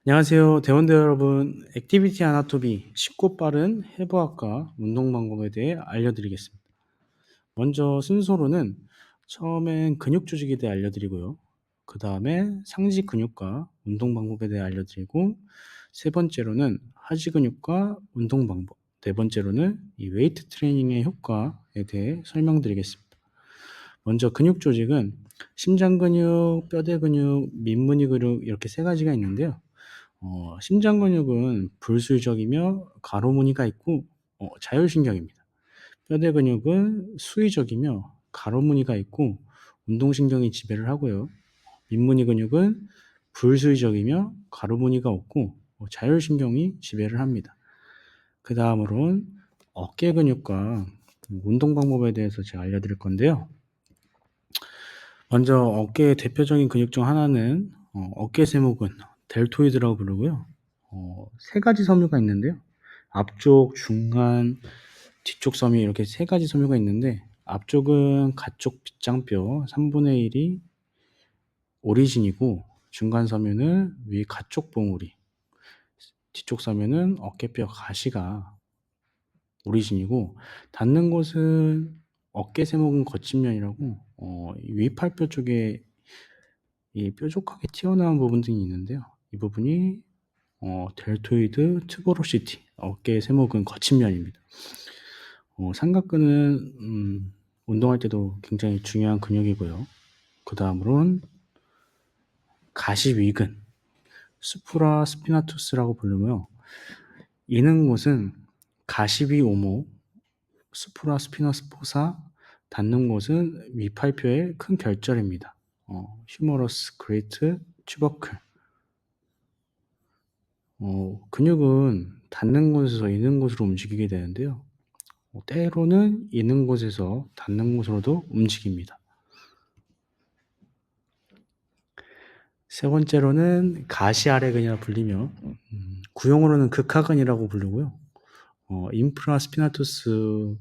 안녕하세요. 대원대 여러분. 액티비티 아나토미 쉽고 빠른 해부학과 운동 방법에 대해 알려드리겠습니다. 먼저 순서로는 처음엔 근육 조직에 대해 알려드리고요. 그 다음에 상지 근육과 운동 방법에 대해 알려드리고, 세 번째로는 하지 근육과 운동 방법, 네 번째로는 이 웨이트 트레이닝의 효과에 대해 설명드리겠습니다. 먼저 근육 조직은 심장 근육, 뼈대 근육, 민무늬 근육 이렇게 세 가지가 있는데요. 심장 근육은 불수의적이며 가로 무늬가 있고 자율신경입니다. 뼈대 근육은 수의적이며 가로 무늬가 있고 운동신경이 지배를 하고요. 민무늬 근육은 불수의적이며 가로 무늬가 없고 자율신경이 지배를 합니다. 그 다음으로는 어깨 근육과 운동 방법에 대해서 제가 알려드릴 건데요. 먼저 어깨의 대표적인 근육 중 하나는 어깨 세모근, 델토이드라고 부르고요. 세 가지 섬유가 있는데요. 앞쪽, 중간, 뒤쪽 섬유 이렇게 세 가지 섬유가 있는데, 앞쪽은 가쪽 빗장뼈 3분의 1이 오리진이고, 중간 섬유는 위 가쪽 봉우리, 뒤쪽 섬유는 어깨뼈 가시가 오리진이고, 닿는 곳은 어깨 세모근 거침면이라고 위팔뼈 쪽에 이 뾰족하게 튀어나온 부분들이 있는데요. 이 부분이 델토이드 투버로시티, 어깨 세모근 거침면입니다. 삼각근은 운동할 때도 굉장히 중요한 근육이고요. 그 다음으로는 가시위근, 스프라 스피나투스라고 부르고요. 이는 곳은 가시위 오모, 스프라 스피너스 포사, 닿는 곳은 위팔뼈의 큰 결절입니다. 휴머러스 그레이트 튜버클. 근육은 닿는 곳에서 있는 곳으로 움직이게 되는데요. 때로는 있는 곳에서 닿는 곳으로도 움직입니다. 세 번째로는 가시아레근이라 불리며 구용어로는 극하근이라고 부르고요. 인프라 스피나투스이며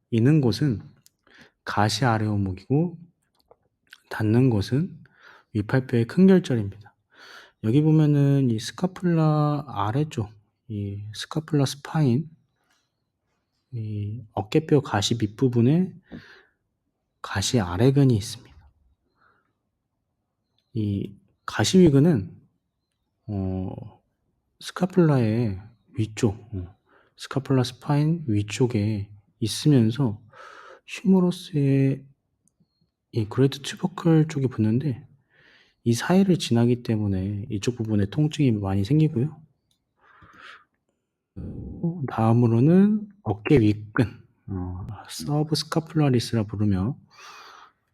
있는 곳은 가시아레오목이고 닿는 곳은 위팔뼈의 큰 결절입니다. 여기 보면은 이 스카풀라 아래쪽, 이 스카풀라 스파인, 이 어깨뼈 가시 밑부분에 가시 아래근이 있습니다. 이 가시위근은 스카풀라의 위쪽, 스카풀라 스파인 위쪽에 있으면서 휴머러스의 이 그레이트 튜버클 쪽에 붙는데, 이 사이를 지나기 때문에 이쪽 부분에 통증이 많이 생기고요. 다음으로는 어깨 윗근, 서브스카플라리스라 부르며,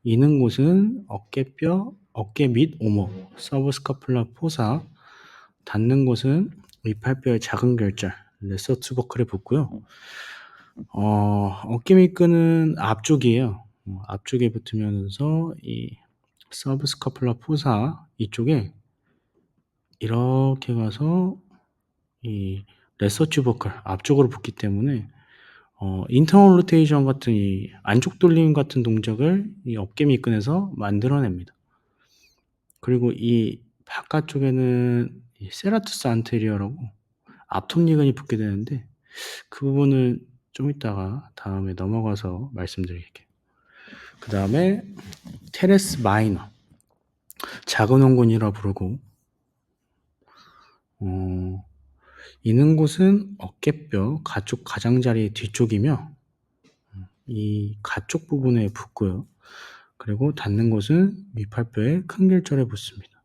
이는 곳은 어깨뼈, 어깨 밑 오목, 서브스카플라 포사, 닿는 곳은 위팔뼈의 작은 결절, 레서 투버클에 붙고요. 어깨 밑근은 앞쪽이에요. 앞쪽에 붙으면서 이 서브스카플라 포사 이쪽에 이렇게 가서 이 레서 튜버클 앞쪽으로 붙기 때문에 인터널 로테이션 같은 이 안쪽 돌림 같은 동작을 이 어깨 밑근에서 만들어냅니다. 그리고 이 바깥쪽에는 이 세라투스 안테리어라고 앞톱니근이 붙게 되는데, 그 부분은 좀 이따가 다음에 넘어가서 말씀드릴게요. 그 다음에 테레스 마이너, 작은 원근이라 부르고, 있는 곳은 어깨뼈 가쪽 가장자리 뒤쪽이며 이 가쪽 부분에 붙고요. 그리고 닿는 곳은 위팔뼈의 큰 결절에 붙습니다.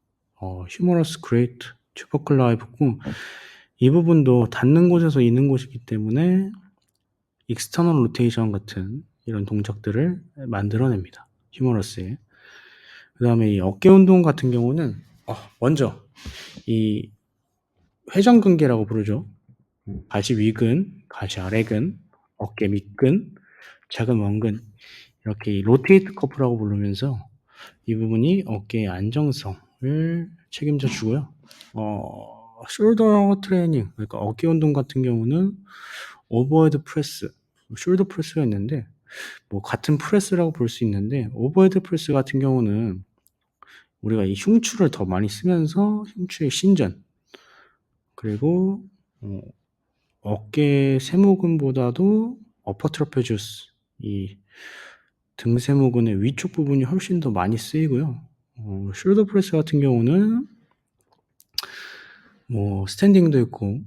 휴머러스 그레이트 튜버클라에 붙고, 이 부분도 닿는 곳에서 있는 곳이기 때문에 익스터널 로테이션 같은 이런 동작들을 만들어냅니다. 휴머러스에. 그 다음에 이 어깨 운동 같은 경우는 먼저 이 회전근개라고 부르죠. 가시 위근, 가시 아래근, 어깨 밑근, 작은 원근, 이렇게 이 로테이트 커프라고 부르면서 이 부분이 어깨의 안정성을 책임져 주고요. 숄더 트레이닝, 그러니까 어깨 운동 같은 경우는 오버헤드 프레스, 숄더 프레스가 있는데, 뭐 같은 프레스라고 볼 수 있는데, 오버헤드 프레스 같은 경우는 우리가 이 흉추를 더 많이 쓰면서 흉추의 신전, 그리고 어깨 세모근보다도 어퍼 트라페지우스, 이 등 세모근의 위쪽 부분이 훨씬 더 많이 쓰이고요. 숄더 프레스 같은 경우는 스탠딩도 있고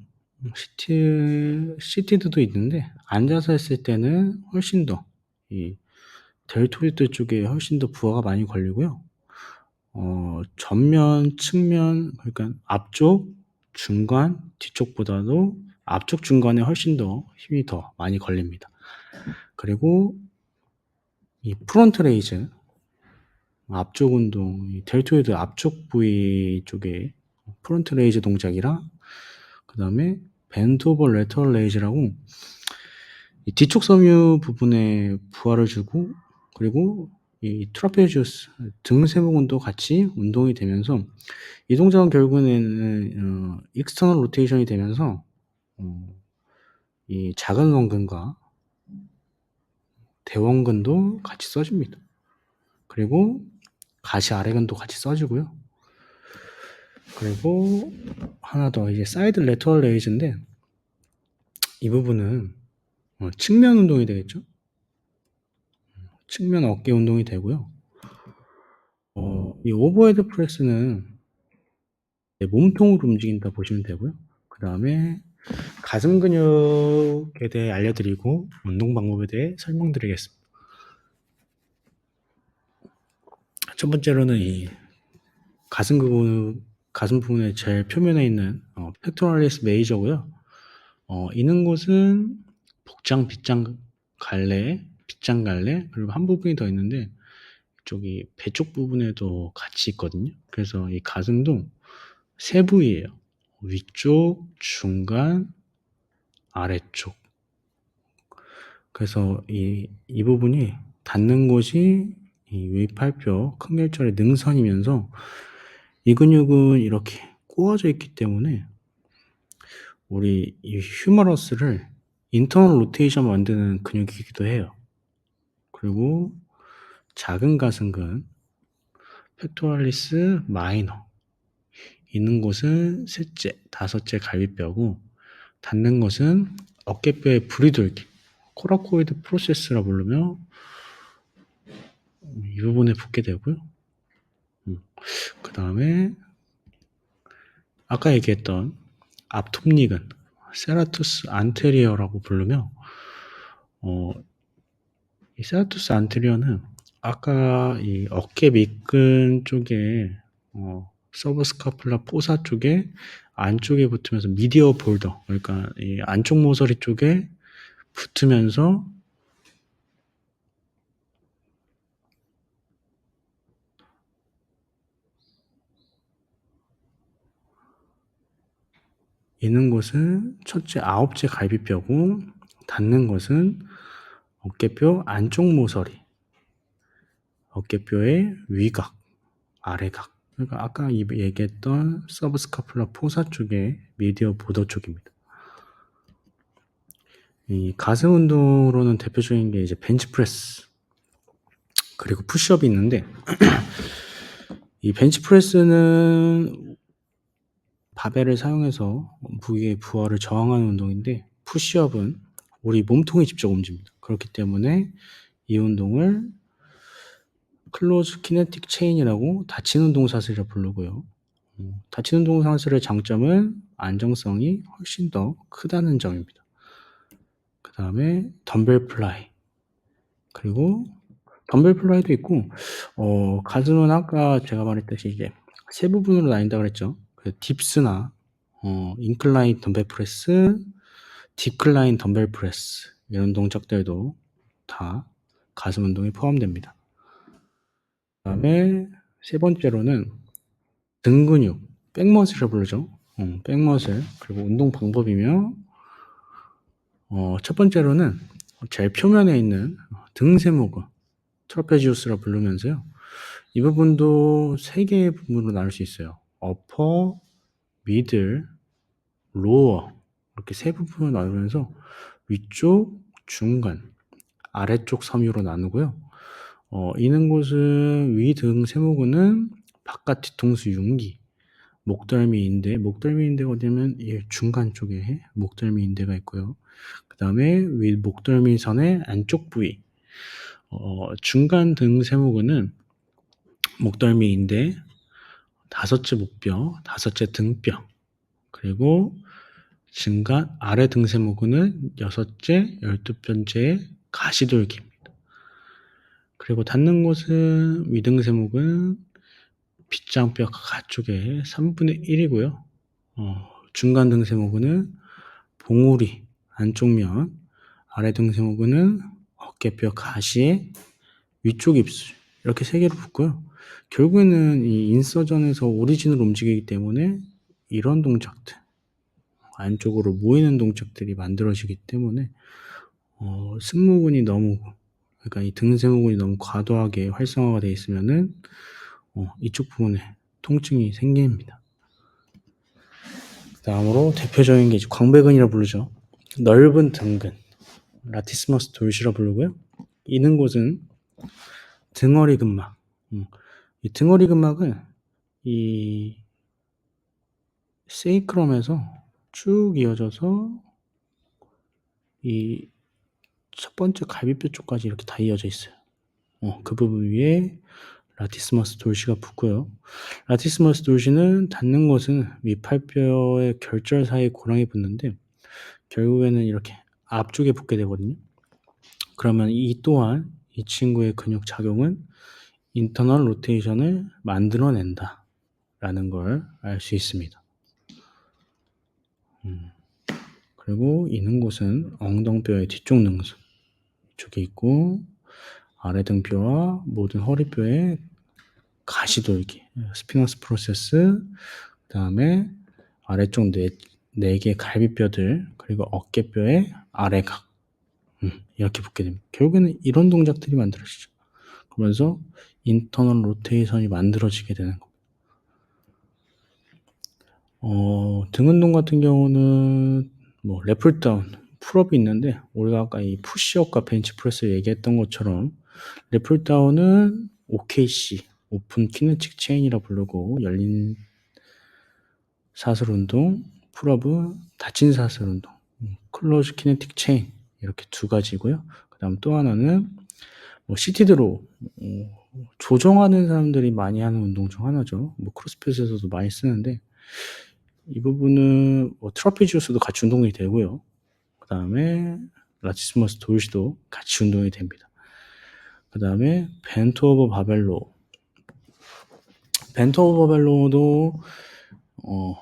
시티드도 있는데, 앉아서 했을 때는 훨씬 더 이 델토이드 쪽에 훨씬 더 부하가 많이 걸리고요. 전면, 측면, 그러니까 앞쪽, 중간, 뒤쪽보다도 앞쪽 중간에 훨씬 더 힘이 더 많이 걸립니다. 그리고 이 프론트 레이즈, 앞쪽 운동, 이 델토이드 앞쪽 부위 쪽에 프론트 레이즈 동작이랑, 그 다음에 벤트 오버 레터럴 레이즈라고 이 뒤쪽 섬유 부분에 부하를 주고, 그리고 이 트라페지우스 등 세모근도 같이 운동이 되면서, 이 동작은 결국에는 익스터널 로테이션이 되면서 이 작은 원근과 대원근도 같이 써줍니다. 그리고 가시 아래근도 같이 써주고요. 그리고 하나 더, 이제 사이드 레터럴 레이즈인데, 이 부분은 측면 운동이 되겠죠. 측면 어깨 운동이 되고요. 이 오버헤드 프레스는 몸통으로 움직인다 보시면 되고요. 그 다음에 가슴 근육에 대해 알려드리고 운동 방법에 대해 설명드리겠습니다. 첫 번째로는 이 가슴 부분의 제일 표면에 있는 팩토랄리스 메이저고요. 있는 곳은 복장, 빗장, 갈래, 빗장 갈래, 그리고 한 부분이 더 있는데, 이쪽이 배 쪽 부분에도 같이 있거든요. 그래서 이 가슴도 세 부위예요. 위쪽, 중간, 아래쪽. 그래서 이 부분이 닿는 곳이 이 위팔뼈 큰결절의 능선이면서, 이 근육은 이렇게 꼬아져 있기 때문에 우리 이 휴머러스를 인터널 로테이션 만드는 근육이기도 해요. 그리고 작은 가슴근 팩토랄리스 마이너, 있는 곳은 셋째, 다섯째 갈비뼈고, 닿는 것은 어깨뼈의 부리돌기, 코라코이드 프로세스라 부르며 이 부분에 붙게 되고요. 그 다음에 아까 얘기했던 앞톱니근 세라투스 안테리어라고 부르며, 이 세라투스 안테리어는 아까 이 어깨 밑근 쪽에 서브스카플라 포사 쪽에 안쪽에 붙으면서 미디어 볼더, 그러니까 이 안쪽 모서리 쪽에 붙으면서 있는 곳은 첫째 아홉째 갈비뼈고, 닿는 것은 어깨뼈 안쪽 모서리, 어깨뼈의 위각, 아래각, 그러니까 아까 얘기했던 서브스카플라 포사 쪽의 미디어 보더 쪽입니다. 이 가슴 운동으로는 대표적인 게 이제 벤치프레스, 그리고 푸시업이 있는데, 이 벤치프레스는 바벨을 사용해서 부위의 부하를 저항하는 운동인데, 푸시업은 우리 몸통이 직접 움직입니다. 그렇기 때문에 이 운동을 클로즈 키네틱 체인이라고 닫히는 동사슬이라 부르고요. 닫히는 동사슬의 장점은 안정성이 훨씬 더 크다는 점입니다. 그 다음에 덤벨 플라이, 그리고 덤벨 플라이도 있고, 가슴은 아까 제가 말했듯이 이제 세 부분으로 나뉜다 그랬죠. 딥스나 인클라인 덤벨 프레스, 디클라인 덤벨 프레스, 이런 동작들도 다 가슴 운동에 포함됩니다. 그 다음에 세 번째로는 등 근육, 백머슬이라고 부르죠. 백머슬, 그리고 운동 방법이며, 첫 번째로는 제일 표면에 있는 등 세모근, 트라페지우스라 부르면서요. 이 부분도 세 개의 부분으로 나눌 수 있어요. 어퍼, 미들, 로어, 이렇게 세 부분으로 나누면서 위쪽, 중간, 아래쪽 섬유로 나누고요. 있는 곳은 위 등 세모근은 바깥 뒤통수 융기, 목덜미 인대 어디면이 중간 쪽에 목덜미 인대가 있고요. 그 다음에 위 목덜미선의 안쪽 부위, 중간 등 세모근은 목덜미 인대, 다섯째 목뼈, 다섯째 등뼈, 그리고 중간 아래 등 세모근은 여섯째, 12번째 가시돌기입니다. 그리고 닿는 곳은 위등 세모근 빗장뼈 가쪽에 3분의 1이고요. 중간 등 세모근은 봉우리 안쪽 면, 아래 등 세모근은 어깨뼈 가시의 위쪽 입술, 이렇게 세 개로 붙고요. 결국에는 이 인서전에서 오리진으로 움직이기 때문에 이런 동작들, 안쪽으로 모이는 동작들이 만들어지기 때문에 승모근이 너무, 그러니까 이 등세모근이 너무 과도하게 활성화가 되어 있으면은 이쪽 부분에 통증이 생깁니다. 다음으로 대표적인 게 이제 광배근이라 부르죠. 넓은 등근, 라티스머스 돌시라 부르고요. 있는 곳은 등허리 근막. 이 등허리 근막은 이 세이크럼에서 쭉 이어져서 이 첫 번째 갈비뼈 쪽까지 이렇게 다 이어져 있어요. 그 부분 위에 라티스머스 돌시가 붙고요. 라티스머스 돌시는 닿는 곳은 위팔뼈의 결절 사이 고랑이 붙는데 결국에는 이렇게 앞쪽에 붙게 되거든요. 그러면 이 또한 이 친구의 근육 작용은 인터널 로테이션을 만들어낸다 라는 걸 알 수 있습니다. 그리고 있는 곳은 엉덩뼈의 뒤쪽 능선 이쪽에 있고, 아래 등뼈와 모든 허리뼈의 가시돌기, 스피너스 프로세스, 그 다음에 아래쪽 네 개 갈비뼈들, 그리고 어깨뼈의 아래각, 이렇게 붙게 됩니다. 결국에는 이런 동작들이 만들어지죠. 그러면서 인터널 로테이션이 만들어지게 되는 겁니다. 등 운동 같은 경우는 뭐 랩풀다운, 풀업이 있는데 우리가 아까 이 푸시업과 벤치프레스 얘기했던 것처럼 랩풀다운은 OKC, 오픈 키네틱 체인이라 부르고 열린 사슬 운동, 풀업은 닫힌 사슬 운동, 클로즈 키네틱 체인, 이렇게 두 가지고요. 그 다음 또 하나는 뭐 시티드로 조정하는 사람들이 많이 하는 운동 중 하나죠. 뭐 크로스핏에서도 많이 쓰는데 이 부분은 뭐 트라피지우스도 같이 운동이 되고요. 그 다음에 라티스머스 돌시도 같이 운동이 됩니다. 그 다음에 벤트 오버 바벨로, 벤트 오버 바벨로도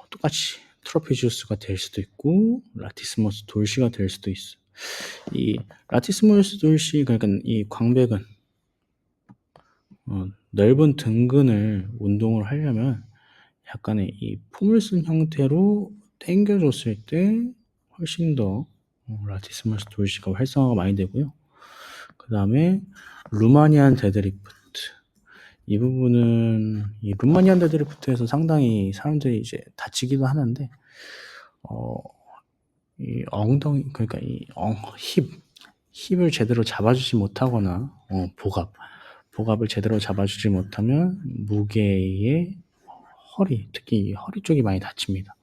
똑같이 트라피지우스가 될 수도 있고 라티스머스 돌시가 될 수도 있어. 이 라티스머스 돌시, 그러니까 이 광배근, 넓은 등근을 운동을 하려면 약간의 이 포물선 형태로 당겨줬을 때 훨씬 더 라티스머스 돌시가 활성화가 많이 되고요. 그 다음에 루마니안 데드리프트, 이 부분은 이 루마니안 데드리프트에서 상당히 사람들이 이제 다치기도 하는데 이 엉덩이, 그러니까 이 힙을 제대로 잡아주지 못하거나 복압을 제대로 잡아주지 못하면 무게의 허리, 특히 허리 쪽이 많이 다칩니다.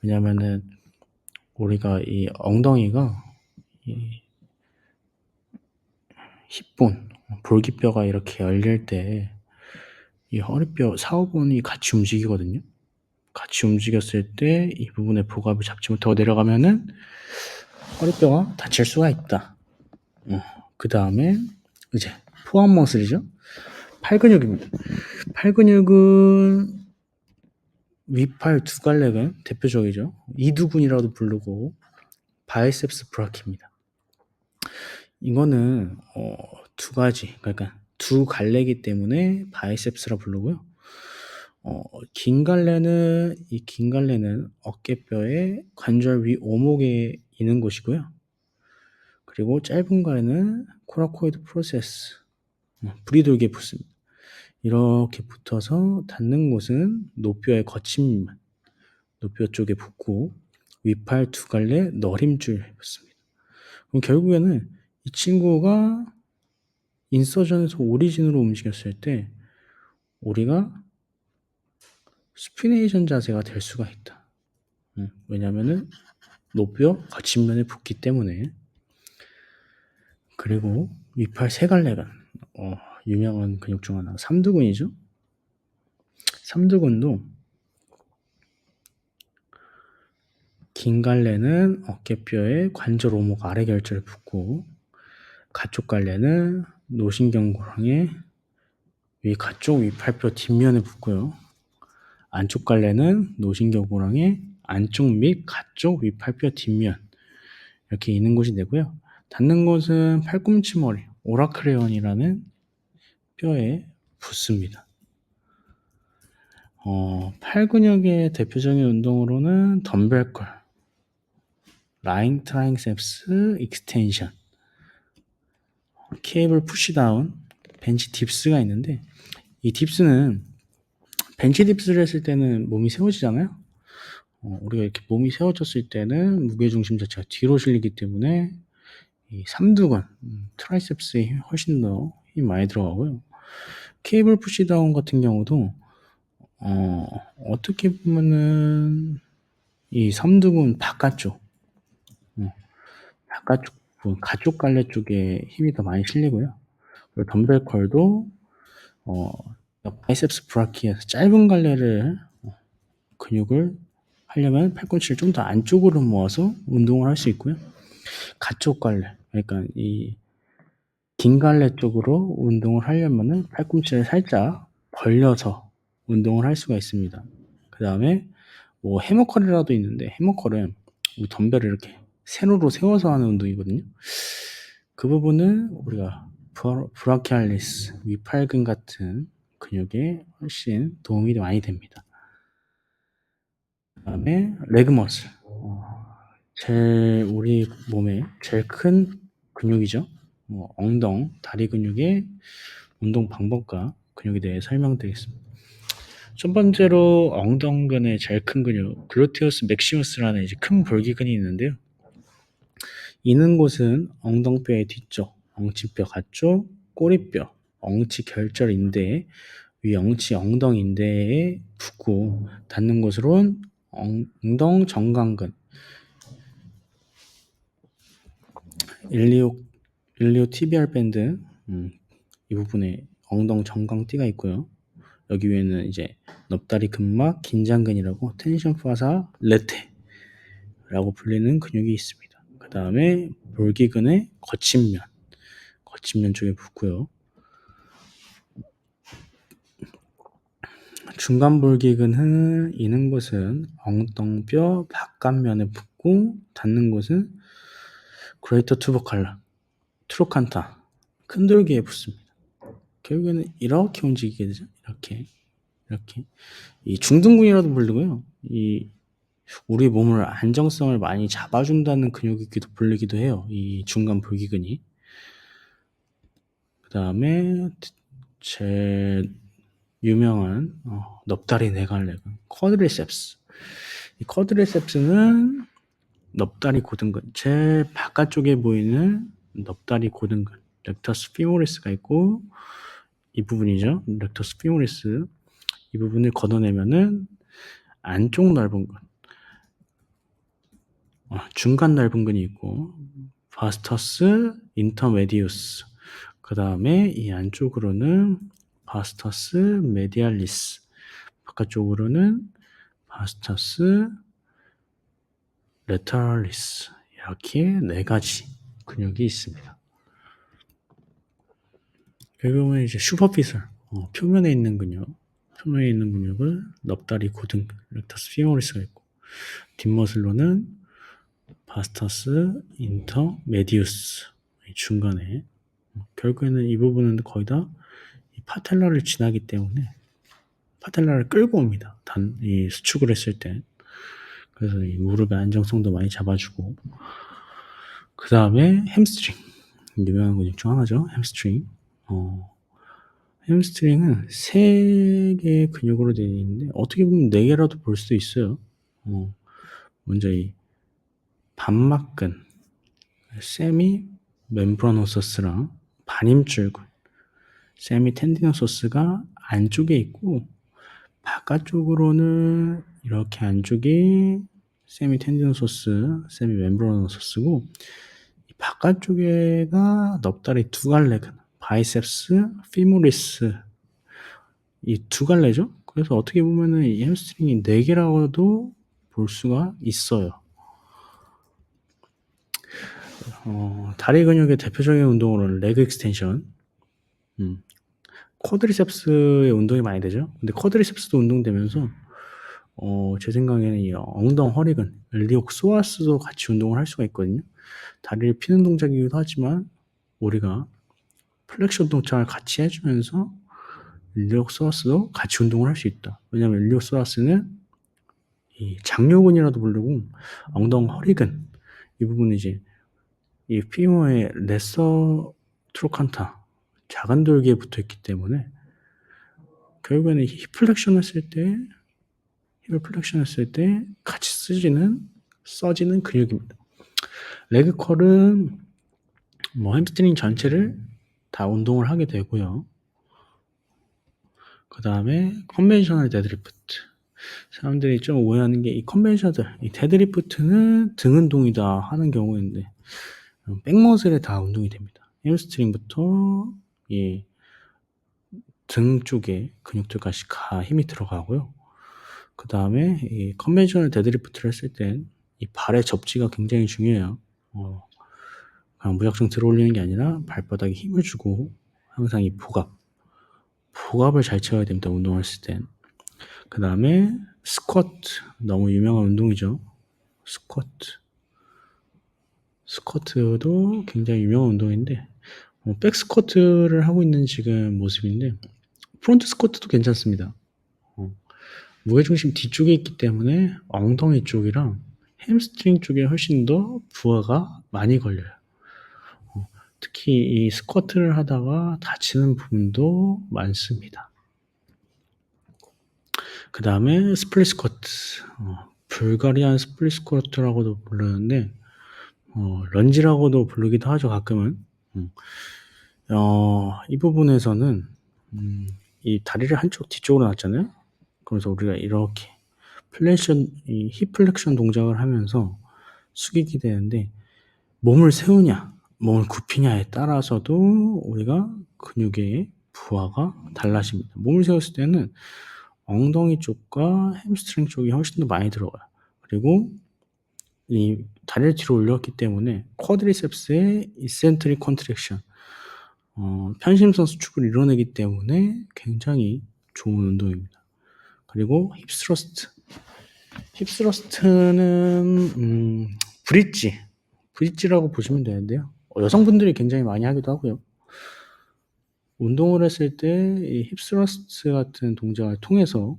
왜냐면은 우리가 이 엉덩이가 이 힙본, 볼기뼈가 이렇게 열릴 때 이 허리뼈 4, 5번이 같이 움직이거든요. 같이 움직였을 때 이 부분에 복압을 잡지 못하고 내려가면은 허리뼈가 다칠 수가 있다. 그 다음에 이제 포함 머슬이죠. 팔 근육입니다. 팔 근육은 위팔 두 갈래근 대표적이죠. 이두근이라도 부르고 바이셉스 브라키입니다. 이거는 두 가지, 그러니까 두 갈래이기 때문에 바이셉스라 부르고요. 긴 갈래는 어깨뼈의 관절 위 오목에 있는 곳이고요. 그리고 짧은 갈래는 코라코이드 프로세스, 부리돌기에 붙습니다. 이렇게 붙어서 닿는 곳은 노뼈의 거친 노뼈 쪽에 붙고 위팔 두 갈래 너림줄에 붙습니다. 그럼 결국에는 이 친구가 인서전에서 오리진으로 움직였을 때 우리가 스피네이션 자세가 될 수가 있다. 왜냐면은 노뼈 거친면에 붙기 때문에. 그리고 위팔 세갈래근, 유명한 근육 중 하나 삼두근이죠. 삼두근도 긴 갈래는 어깨뼈에 관절 오목 아래 결절에 붙고, 가쪽 갈래는 노신경고랑의 위 가쪽 위팔뼈 뒷면에 붙고요. 안쪽 갈래는 노신경고랑의 안쪽 및 가쪽 위팔뼈 뒷면, 이렇게 있는 곳이 되고요. 닿는 곳은 팔꿈치 머리 오라크레온이라는 뼈에 붙습니다. 팔 근육의 대표적인 운동으로는 덤벨컬, 라인 트라이셉스 익스텐션, 케이블 푸시다운, 벤치 딥스가 있는데, 이 딥스는 벤치 딥스를 했을 때는 몸이 세워지잖아요. 우리가 이렇게 몸이 세워졌을 때는 무게중심 자체가 뒤로 실리기 때문에 이 삼두근, 트라이셉스에 훨씬 더 힘이 많이 들어가고요. 케이블 푸시다운 같은 경우도 어떻게 보면은 이 삼두근 바깥쪽 부분, 가쪽 갈래 쪽에 힘이 더 많이 실리고요. 그리고 덤벨 컬도 바이셉스 브라키에서 짧은 갈래를 근육을 하려면 팔꿈치를 좀 더 안쪽으로 모아서 운동을 할 수 있고요. 가쪽 갈래, 그러니까 이 긴 갈래 쪽으로 운동을 하려면은 팔꿈치를 살짝 벌려서 운동을 할 수가 있습니다. 그 다음에 뭐 해머컬이라도 있는데, 해머컬은 덤벨을 이렇게 세로로 세워서 하는 운동이거든요. 그 부분은 우리가 브라키알리스, 위팔근 같은 근육에 훨씬 도움이 많이 됩니다. 그 다음에 레그머슬, 우리 몸에 제일 큰 근육이죠. 엉덩, 다리 근육의 운동 방법과 근육에 대해 설명드리겠습니다. 첫 번째로 엉덩근의 제일 큰 근육, 글루테우스 맥시무스라는 이제 큰 볼기근이 있는데요. 있는 곳은 엉덩뼈의 뒤쪽, 엉치뼈 가쪽, 꼬리뼈, 엉치 결절 인대, 위 엉치 엉덩 인대에 붙고, 닿는 곳으론 엉덩 정강근, 일리오티비알 밴드, 이 부분에 엉덩 정강띠가 있고요. 여기 위에는 이제 넙다리 근막 긴장근이라고 텐션 파사 레테라고 불리는 근육이 있습니다. 그 다음에 볼기근의 거친면 쪽에 붙고요. 중간 볼기근은 있는 곳은 엉덩뼈 바깥면에 붙고, 닿는 곳은 그레이터 투버칼라, 트로칸타, 큰돌기에 붙습니다. 결국에는 이렇게 움직이게 되죠. 이렇게 이 중둔근이라도 불리고요. 이 우리 몸을 안정성을 많이 잡아준다는 근육이기도 불리기도 해요. 이 중간 볼기근이. 그 다음에 제 유명한 넙다리 네갈래근, 쿼드리셉스. 이 쿼드리셉스는 넙다리 고등근, 제일 바깥쪽에 보이는 넙다리 고등근, 렉터스 피모리스가 있고, 이 부분이죠. 렉터스 피모리스. 이 부분을 걷어내면은 안쪽 넓은 근, 중간 넓은 근이 있고, 바스터스 인터메디우스. 그 다음에 이 안쪽으로는 바스터스 메디알리스, 바깥쪽으로는 바스터스 레터럴리스, 이렇게 네 가지 근육이 있습니다. 결국은 이제 슈퍼피셜, 표면에 있는 근육을 넙다리 고등근, 렉터스 피모리스가 있고, 뒷모슬로는 바스터스 인터메디우스, 중간에. 결국에는 이 부분은 거의 다 파텔라를 지나기 때문에 파텔라를 끌고 옵니다. 이 수축을 했을 때. 그래서 이 무릎의 안정성도 많이 잡아주고, 그 다음에 햄스트링, 유명한 근육 중 하나죠. 햄스트링. 햄스트링은 세 개의 근육으로 되어 있는데, 어떻게 보면 네 개라도 볼 수도 있어요. 먼저 이 반막근, 세미 멤브라노서스랑 반임줄근, 세미 텐디노소스가 안쪽에 있고, 바깥쪽으로는 이렇게 안쪽이 세미 텐디노소스, 세미 멤브라노소스고 바깥쪽에가 넙다리 두 갈래가 바이셉스, 피모리스 이 두 갈래죠. 그래서 어떻게 보면은 이 햄스트링이 4개라고도 볼 수가 있어요. 다리 근육의 대표적인 운동으로는 레그 익스텐션, 쿼드리셉스의 운동이 많이 되죠. 근데 쿼드리셉스도 운동되면서 제 생각에는 이 엉덩 허리근, 일리옥소아스도 같이 운동을 할 수가 있거든요. 다리를 피는 동작이기도 하지만 우리가 플렉션 동작을 같이 해주면서 일리옥소아스도 같이 운동을 할 수 있다. 왜냐하면 일리옥소아스는 이 장요근이라도 부르고 엉덩 허리근 이 부분이 이제 이 피모의 레서 트로칸타 작은 돌기에 붙어 있기 때문에 결국에는 힙 플렉션 했을 때 힙을 플렉션 했을 때 같이 써지는 근육입니다. 레그컬은 뭐 햄스트링 전체를 다 운동을 하게 되고요. 그 다음에 컨벤셔널 데드리프트. 사람들이 좀 오해하는 게 이 컨벤셔널, 이 데드리프트는 등 운동이다 하는 경우인데 백머슬에 다 운동이 됩니다. 햄스트링부터 이 등 쪽에 근육들까지 다 힘이 들어가고요. 그 다음에 이 컨벤셔널 데드리프트를 했을 땐 이 발의 접지가 굉장히 중요해요. 그냥 무작정 들어 올리는 게 아니라 발바닥에 힘을 주고 항상 이 복압을 잘 채워야 됩니다. 운동했을 땐. 그 다음에 스쿼트, 너무 유명한 운동이죠. 스쿼트도 굉장히 유명한 운동인데 백 스쿼트를 하고 있는 지금 모습인데 프론트 스쿼트도 괜찮습니다. 무게중심 뒤쪽에 있기 때문에 엉덩이 쪽이랑 햄스트링 쪽에 훨씬 더 부하가 많이 걸려요. 특히 이 스쿼트를 하다가 다치는 부분도 많습니다. 그 다음에 스플릿 스쿼트, 불가리안 스플릿 스쿼트라고도 부르는데 런지라고도 부르기도 하죠 가끔은. 이 부분에서는 이 다리를 한쪽 뒤쪽으로 놨잖아요. 그래서 우리가 이렇게 힙 플렉션 동작을 하면서 숙이게 되는데 몸을 세우냐, 몸을 굽히냐에 따라서도 우리가 근육의 부하가 달라집니다. 몸을 세웠을 때는 엉덩이 쪽과 햄스트링 쪽이 훨씬 더 많이 들어가요. 그리고 이 다리를 뒤로 올렸기 때문에 쿼드리셉스의 이센트릭 컨트랙션, 편심선 수축을 이뤄내기 때문에 굉장히 좋은 운동입니다. 그리고 힙스러스트는 브릿지라고 보시면 되는데요. 여성분들이 굉장히 많이 하기도 하고요. 운동을 했을 때 이 힙스러스트 같은 동작을 통해서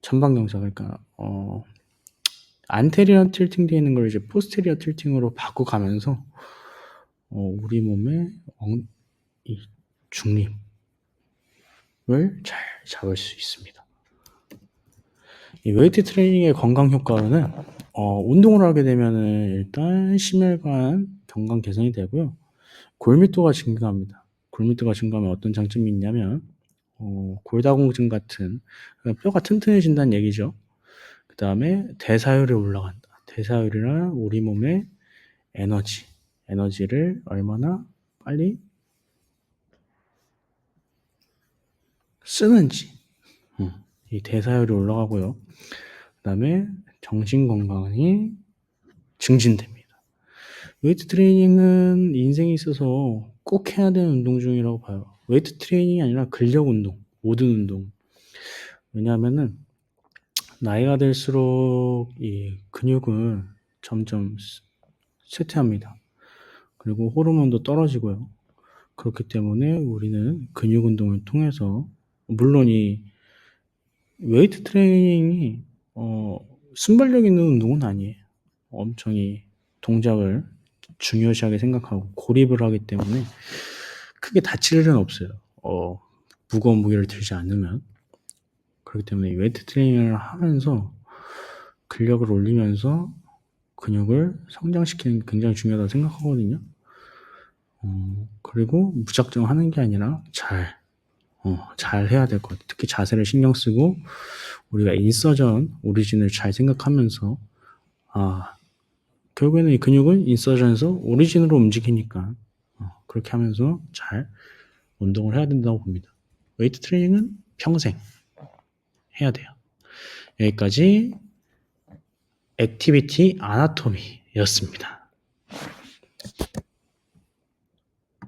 전방 경사, 그러니까 안테리어 틸팅 되어 있는 걸 이제 포스테리어 틸팅으로 바꿔가면서 우리 몸의 이 중립을 잘 잡을 수 있습니다. 이 웨이트 트레이닝의 건강 효과는 운동을 하게 되면은 일단 심혈관 경관 개선이 되고요. 골밀도가 증가합니다. 골밀도가 증가하면 어떤 장점이 있냐면 골다공증 같은 뼈가 튼튼해진다는 얘기죠. 그 다음에 대사율이 올라간다. 대사율이란 우리 몸의 에너지를 얼마나 빨리 쓰는지 이 대사율이 올라가고요. 그 다음에 정신 건강이 증진됩니다. 웨이트 트레이닝은 인생에 있어서 꼭 해야 되는 운동 중이라고 봐요. 웨이트 트레이닝이 아니라 근력 운동, 모든 운동. 왜냐하면은 나이가 들수록 이 근육은 점점 쇠퇴합니다. 그리고 호르몬도 떨어지고요. 그렇기 때문에 우리는 근육 운동을 통해서 물론 이 웨이트 트레이닝이 순발력 있는 운동은 아니에요. 엄청 이 동작을 중요시하게 생각하고 고립을 하기 때문에 크게 다칠 일은 없어요. 무거운 무게를 들지 않으면. 그렇기 때문에 웨이트 트레이닝을 하면서 근력을 올리면서 근육을 성장시키는 게 굉장히 중요하다고 생각하거든요. 그리고 무작정 하는 게 아니라 잘 잘 해야 될 것 같아요. 특히 자세를 신경 쓰고 우리가 인서전, 오리진을 잘 생각하면서 결국에는 이 근육은 인서전에서 오리진으로 움직이니까 그렇게 하면서 잘 운동을 해야 된다고 봅니다. 웨이트 트레이닝은 평생 해야 돼요. 여기까지 액티비티 아나토미였습니다.